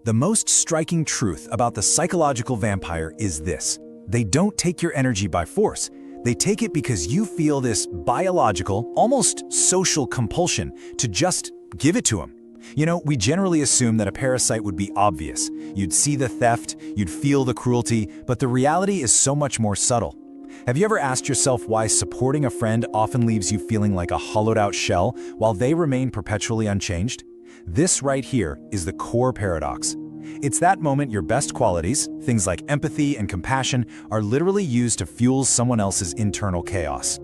The most striking truth about the psychological vampire is this: they don't take your energy by force. They take it because you feel this biological, almost social compulsion to just give it to them. You know, we generally assume that a parasite would be obvious. You'd see the theft, you'd feel the cruelty, but the reality is so much more subtle. Have you ever asked yourself why supporting a friend often leaves you feeling like a hollowed-out shell while they remain perpetually unchanged? This right here is the core paradox. It's that moment your best qualities, things like empathy and compassion, are literally used to fuel someone else's internal chaos.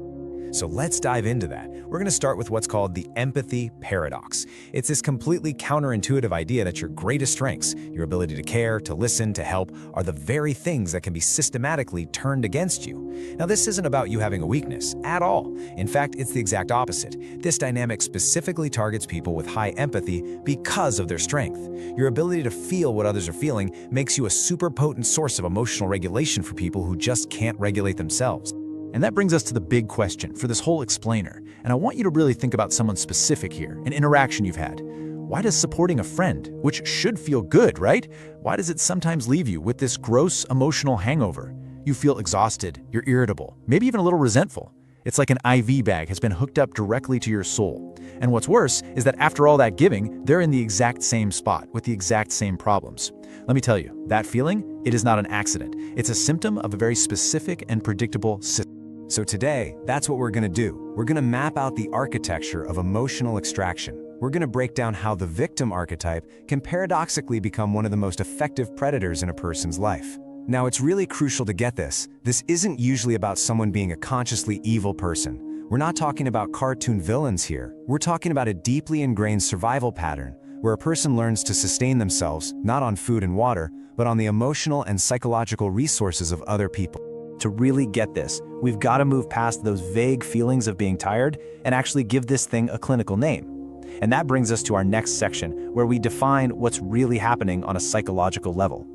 So let's dive into that. We're going to start with what's called the empathy paradox. It's this completely counterintuitive idea that your greatest strengths, your ability to care, to listen, to help, are the very things that can be systematically turned against you. Now, this isn't about you having a weakness at all. In fact, it's the exact opposite. This dynamic specifically targets people with high empathy because of their strength. Your ability to feel what others are feeling makes you a super potent source of emotional regulation for people who just can't regulate themselves. And that brings us to the big question for this whole explainer. And I want you to really think about someone specific here, an interaction you've had. Why does supporting a friend, which should feel good, right? Why does it sometimes leave you with this gross emotional hangover? You feel exhausted, you're irritable, maybe even a little resentful. It's like an IV bag has been hooked up directly to your soul. And what's worse is that after all that giving, they're in the exact same spot with the exact same problems. Let me tell you, that feeling, it is not an accident. It's a symptom of a very specific and predictable system. So today, that's what we're going to do. We're going to map out the architecture of emotional extraction. We're going to break down how the victim archetype can paradoxically become one of the most effective predators in a person's life. Now, it's really crucial to get this. This isn't usually about someone being a consciously evil person. We're not talking about cartoon villains here. We're talking about a deeply ingrained survival pattern where a person learns to sustain themselves, not on food and water, but on the emotional and psychological resources of other people. To really get this, we've got to move past those vague feelings of being tired and actually give this thing a clinical name. And that brings us to our next section, where we define what's really happening on a psychological level.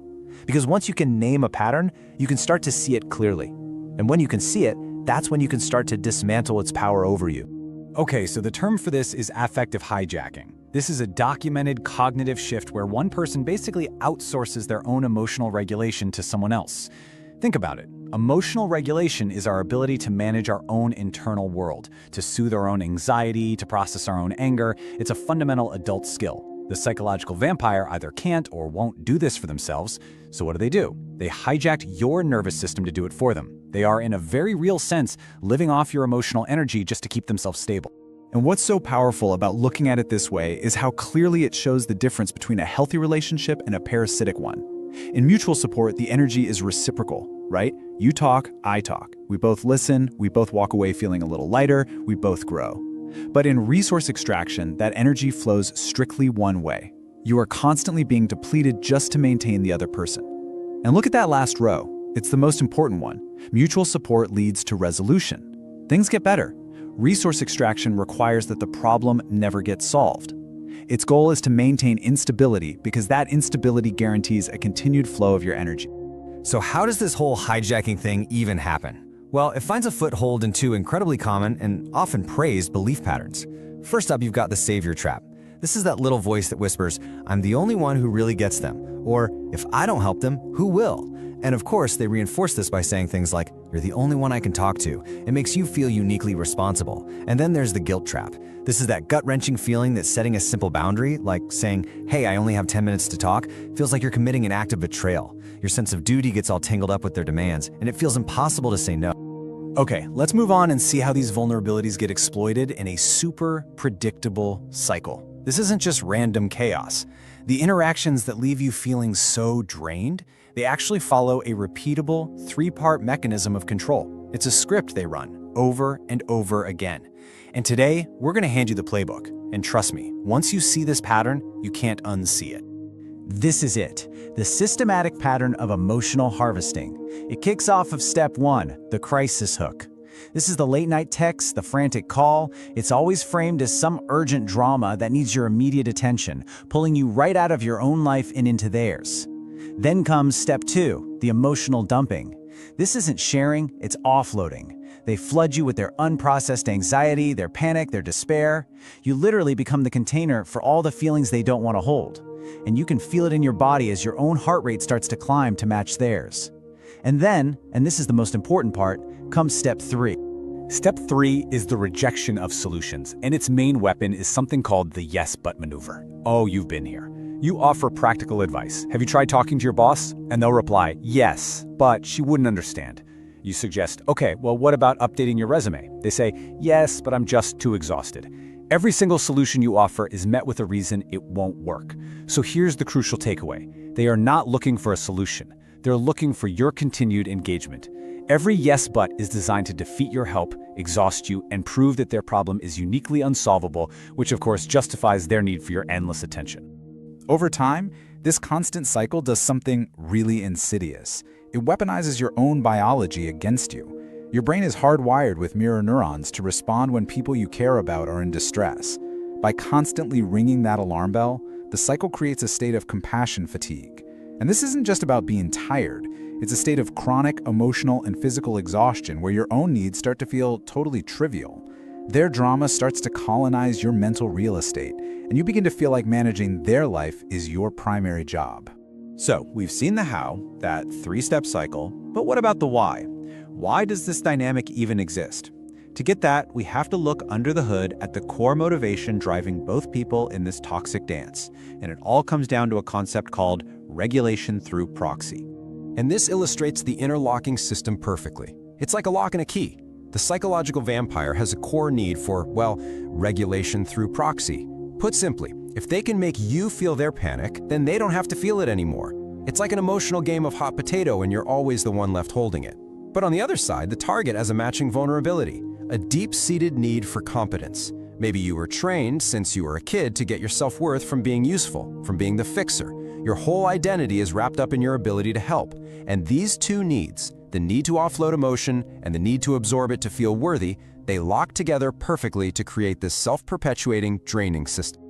Because once you can name a pattern, you can start to see it clearly. And when you can see it, that's when you can start to dismantle its power over you. Okay, so the term for this is affective hijacking. This is a documented cognitive shift where one person basically outsources their own emotional regulation to someone else. Think about it. Emotional regulation is our ability to manage our own internal world, to soothe our own anxiety, to process our own anger. It's a fundamental adult skill. The psychological vampire either can't or won't do this for themselves, so what do? They hijacked your nervous system to do it for them. They are, in a very real sense, living off your emotional energy just to keep themselves stable. And what's so powerful about looking at it this way is how clearly it shows the difference between a healthy relationship and a parasitic one. In mutual support, the energy is reciprocal, right? You talk, I talk. We both listen, we both walk away feeling a little lighter, we both grow. But in resource extraction, that energy flows strictly one way. You are constantly being depleted just to maintain the other person. And look at that last row. It's the most important one. Mutual support leads to resolution. Things get better. Resource extraction requires that the problem never gets solved. Its goal is to maintain instability because that instability guarantees a continued flow of your energy. So how does this whole hijacking thing even happen? Well, it finds a foothold in two incredibly common and often praised belief patterns. First up, you've got the savior trap. This is that little voice that whispers, "I'm the only one who really gets them," or "If I don't help them, who will?" And of course, they reinforce this by saying things like, "You're the only one I can talk to." It makes you feel uniquely responsible. And then there's the guilt trap. This is that gut-wrenching feeling that setting a simple boundary, like saying, "Hey, I only have 10 minutes to talk," feels like you're committing an act of betrayal. Your sense of duty gets all tangled up with their demands, and it feels impossible to say no. Okay, let's move on and see how these vulnerabilities get exploited in a super predictable cycle. This isn't just random chaos. The interactions that leave you feeling so drained, they actually follow a repeatable three-part mechanism of control. It's a script they run over and over again. And today, we're going to hand you the playbook. And trust me, once you see this pattern, you can't unsee it. This is it, the systematic pattern of emotional harvesting. It kicks off of step 1, the crisis hook. This is the late-night text, the frantic call. It's always framed as some urgent drama that needs your immediate attention, pulling you right out of your own life and into theirs. Then comes step 2, the emotional dumping. This isn't sharing, it's offloading. They flood you with their unprocessed anxiety, their panic, their despair. You literally become the container for all the feelings they don't want to hold. And you can feel it in your body as your own heart rate starts to climb to match theirs. And then, and this is the most important part, comes step 3. Step 3 is the rejection of solutions, and its main weapon is something called the yes but maneuver. Oh, you've been here. You offer practical advice. Have you tried talking to your boss? And they'll reply, yes, but she wouldn't understand. You suggest, okay, well, what about updating your resume? They say, yes, but I'm just too exhausted. Every single solution you offer is met with a reason it won't work. So here's the crucial takeaway. They are not looking for a solution. They're looking for your continued engagement. Every yes but is designed to defeat your help, exhaust you, and prove that their problem is uniquely unsolvable, which of course justifies their need for your endless attention. Over time, this constant cycle does something really insidious. It weaponizes your own biology against you. Your brain is hardwired with mirror neurons to respond when people you care about are in distress. By constantly ringing that alarm bell, the cycle creates a state of compassion fatigue. And this isn't just about being tired. It's a state of chronic emotional and physical exhaustion where your own needs start to feel totally trivial. Their drama starts to colonize your mental real estate, and you begin to feel like managing their life is your primary job. So, we've seen the how, that 3-step cycle, but what about the why? Why does this dynamic even exist? To get that, we have to look under the hood at the core motivation driving both people in this toxic dance, and it all comes down to a concept called regulation through proxy. And this illustrates the interlocking system perfectly. It's like a lock and a key. The psychological vampire has a core need for, well, regulation through proxy. Put simply, if they can make you feel their panic, then they don't have to feel it anymore. It's like an emotional game of hot potato and you're always the one left holding it. But on the other side, the target has a matching vulnerability, a deep-seated need for competence. Maybe you were trained since you were a kid to get your self-worth from being useful, from being the fixer. Your whole identity is wrapped up in your ability to help. And these two needs, the need to offload emotion and the need to absorb it to feel worthy, they lock together perfectly to create this self-perpetuating, draining system.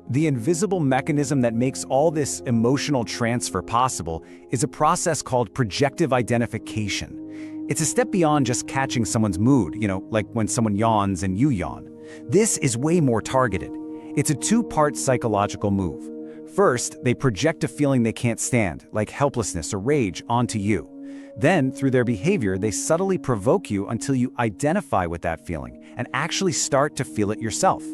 The invisible mechanism that makes all this emotional transfer possible is a process called projective identification. It's a step beyond just catching someone's mood, like when someone yawns and you yawn. This is way more targeted. It's a 2-part psychological move. First, they project a feeling they can't stand, like helplessness or rage, onto you. Then, through their behavior, they subtly provoke you until you identify with that feeling and actually start to feel it yourself.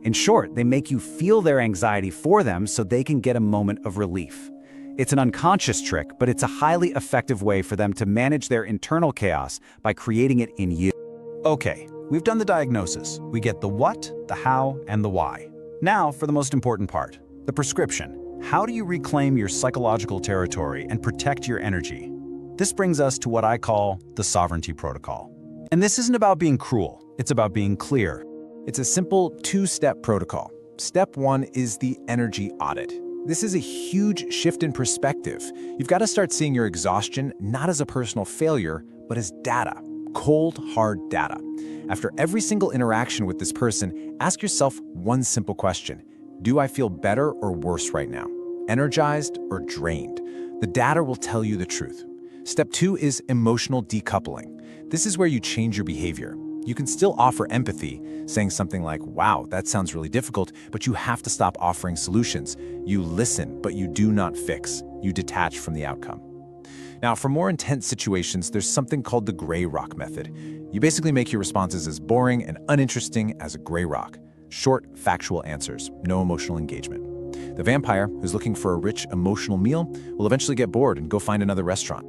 In short, they make you feel their anxiety for them so they can get a moment of relief. It's an unconscious trick, but it's a highly effective way for them to manage their internal chaos by creating it in you. Okay, we've done the diagnosis. We get the what, the how, and the why. Now for the most important part, the prescription. How do you reclaim your psychological territory and protect your energy? This brings us to what I call the sovereignty protocol. And this isn't about being cruel, it's about being clear. It's a simple 2-step protocol. Step 1 is the energy audit. This is a huge shift in perspective. You've got to start seeing your exhaustion not as a personal failure, but as data, cold, hard data. After every single interaction with this person, ask yourself one simple question. Do I feel better or worse right now? Energized or drained? The data will tell you the truth. Step 2 is emotional decoupling. This is where you change your behavior. You can still offer empathy, saying something like, wow, that sounds really difficult, but you have to stop offering solutions. You listen, but you do not fix. You detach from the outcome. Now, for more intense situations, there's something called the gray rock method. You basically make your responses as boring and uninteresting as a gray rock. Short, factual answers, no emotional engagement. The vampire, who's looking for a rich, emotional meal, will eventually get bored and go find another restaurant.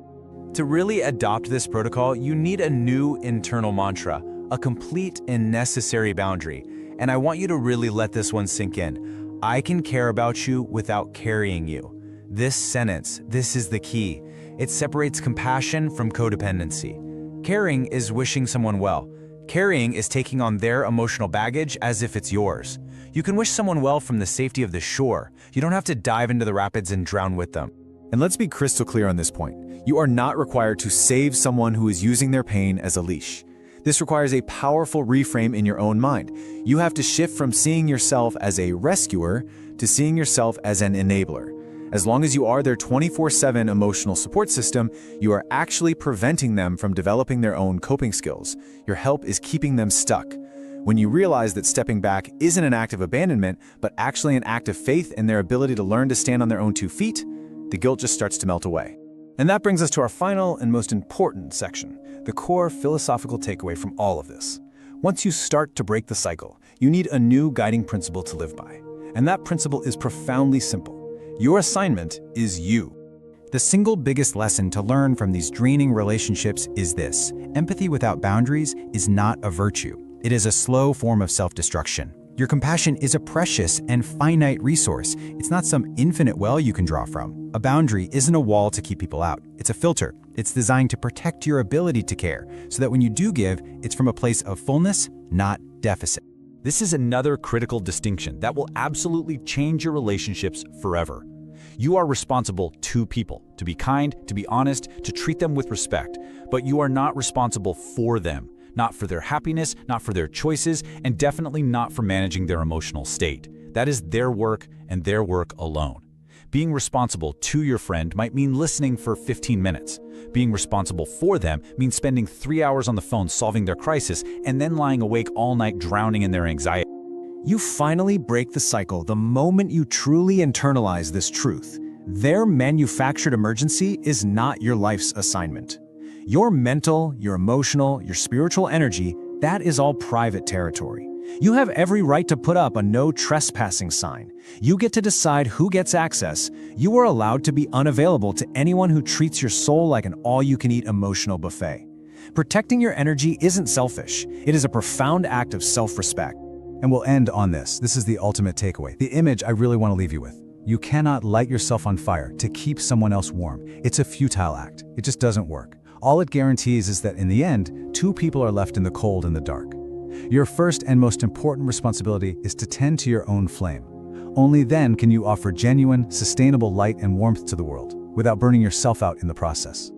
To really adopt this protocol, you need a new internal mantra, a complete and necessary boundary. And I want you to really let this one sink in. I can care about you without carrying you. This sentence, this is the key. It separates compassion from codependency. Caring is wishing someone well. Carrying is taking on their emotional baggage as if it's yours. You can wish someone well from the safety of the shore. You don't have to dive into the rapids and drown with them. And let's be crystal clear on this point. You are not required to save someone who is using their pain as a leash. This requires a powerful reframe in your own mind. You have to shift from seeing yourself as a rescuer to seeing yourself as an enabler. As long as you are their 24/7 emotional support system, you are actually preventing them from developing their own coping skills. Your help is keeping them stuck. When you realize that stepping back isn't an act of abandonment, but actually an act of faith in their ability to learn to stand on their own 2 feet, the guilt just starts to melt away. And that brings us to our final and most important section, the core philosophical takeaway from all of this. Once you start to break the cycle, you need a new guiding principle to live by. And that principle is profoundly simple. Your assignment is you. The single biggest lesson to learn from these draining relationships is this: empathy without boundaries is not a virtue. It is a slow form of self-destruction. Your compassion is a precious and finite resource. It's not some infinite well you can draw from. A boundary isn't a wall to keep people out. It's a filter. It's designed to protect your ability to care, so that when you do give, it's from a place of fullness, not deficit. This is another critical distinction that will absolutely change your relationships forever. You are responsible to people, to be kind, to be honest, to treat them with respect, but you are not responsible for them, not for their happiness, not for their choices, and definitely not for managing their emotional state. That is their work and their work alone. Being responsible to your friend might mean listening for 15 minutes. Being responsible for them means spending 3 hours on the phone solving their crisis and then lying awake all night drowning in their anxiety. You finally break the cycle the moment you truly internalize this truth. Their manufactured emergency is not your life's assignment. Your mental, your emotional, your spiritual energy, that is all private territory. You have every right to put up a no trespassing sign. You get to decide who gets access. You are allowed to be unavailable to anyone who treats your soul like an all-you-can-eat emotional buffet. Protecting your energy isn't selfish. It is a profound act of self-respect. And we'll end on this. This is the ultimate takeaway. The image I really want to leave you with. You cannot light yourself on fire to keep someone else warm. It's a futile act. It just doesn't work. All it guarantees is that in the end, 2 people are left in the cold and the dark. Your first and most important responsibility is to tend to your own flame. Only then can you offer genuine, sustainable light and warmth to the world, without burning yourself out in the process.